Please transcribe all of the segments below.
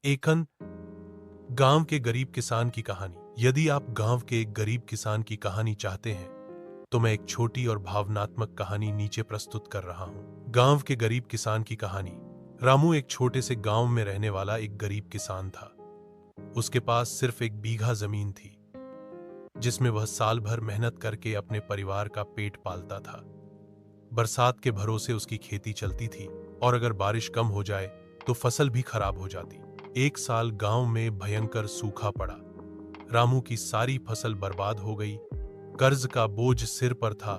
एकन गांव के गरीब किसान की कहानी। यदि आप गांव के एक गरीब किसान की कहानी चाहते हैं तो मैं एक छोटी और भावनात्मक कहानी नीचे प्रस्तुत कर रहा हूं। गांव के गरीब किसान की कहानी। रामू एक छोटे से गांव में रहने वाला एक गरीब किसान था। उसके पास सिर्फ 1 बीघा जमीन थी जिसमें वह साल भर मेहनत करके अपने परिवार का पेट पालता था। बरसात के भरोसे उसकी खेती चलती थी और अगर बारिश कम हो जाए तो फसल भी खराब हो जाती। एक साल गांव में भयंकर सूखा पड़ा। रामू की सारी फसल बर्बाद हो गई। कर्ज का बोझ सिर पर था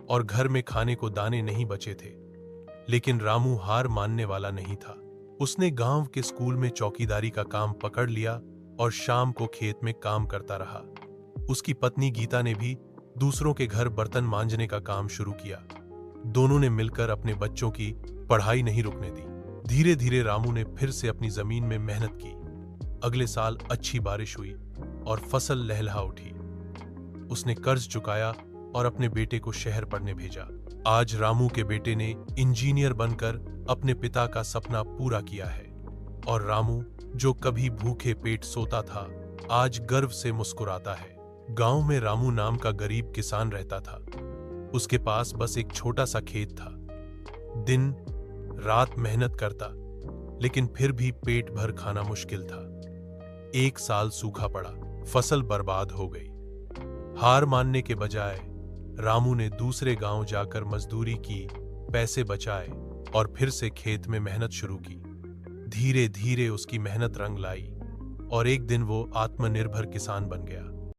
और घर में खाने को दाने नहीं बचे थे। लेकिन रामू हार मानने वाला नहीं था। उसने गांव के स्कूल में चौकीदारी का काम पकड़ लिया और शाम को खेत में काम करता रहा। उसकी पत्नी गीता ने भी दूसरों के घर बर्तन मांजने का काम शुरू किया। दोनों ने मिलकर अपने बच्चों की पढ़ाई नहीं रुकने दी। धीरे धीरे रामू ने फिर से अपनी जमीन में मेहनत की। अगले साल अच्छी बारिश हुई और फसल लहलहा उठी। उसने कर्ज चुकाया और अपने बेटे को शहर पढ़ने भेजा। आज रामू के बेटे ने इंजीनियर बनकर अपने पिता का सपना पूरा किया है और रामू, जो कभी भूखे पेट सोता था, आज गर्व से मुस्कुराता है। गांव में रामू नाम का गरीब किसान रहता था। उसके पास बस एक छोटा सा खेत था। दिन रात मेहनत करता, लेकिन फिर भी पेट भर खाना मुश्किल था। एक साल सूखा पड़ा, फसल बर्बाद हो गई। हार मानने के बजाय रामू ने दूसरे गांव जाकर मजदूरी की, पैसे बचाए और फिर से खेत में मेहनत शुरू की। धीरे धीरे उसकी मेहनत रंग लाई और एक दिन वो आत्मनिर्भर किसान बन गया।